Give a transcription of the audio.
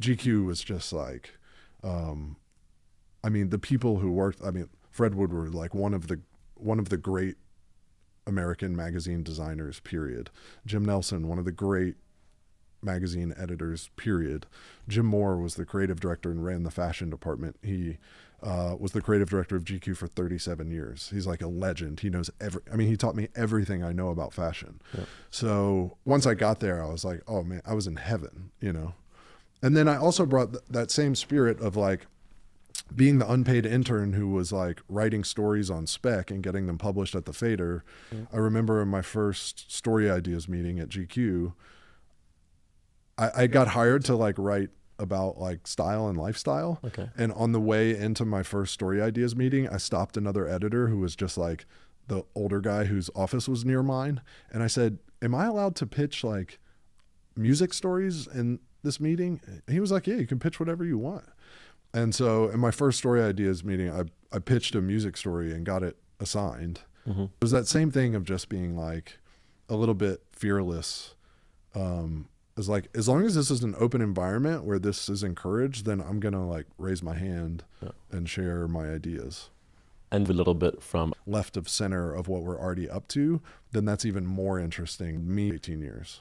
GQ was just like, I mean, the people who worked, I mean, Fred Woodward, like one of the great American magazine designers, period. Jim Nelson, one of the great magazine editors, period. Jim Moore was the creative director and ran the fashion department. He was the creative director of GQ for 37 years. He's like a legend. He knows he taught me everything I know about fashion. Yeah. So once I got there, I was like, oh man, I was in heaven, you know? And then I also brought that same spirit of like being the unpaid intern who was like writing stories on spec and getting them published at the Fader. Yeah. I remember in my first story ideas meeting at GQ, I got hired to like write about like style and lifestyle. Okay. And on the way into my first story ideas meeting, I stopped another editor who was just like the older guy whose office was near mine. And I said, am I allowed to pitch like music stories in this meeting? And he was like, yeah, you can pitch whatever you want. And so in my first story ideas meeting, I pitched a music story and got it assigned. Mm-hmm. It was that same thing of just being like a little bit fearless. It's like, as long as this is an open environment where this is encouraged, then I'm going to like raise my hand and share my ideas. And a little bit from left of center of what we're already up to, then that's even more interesting. Me, 18 years.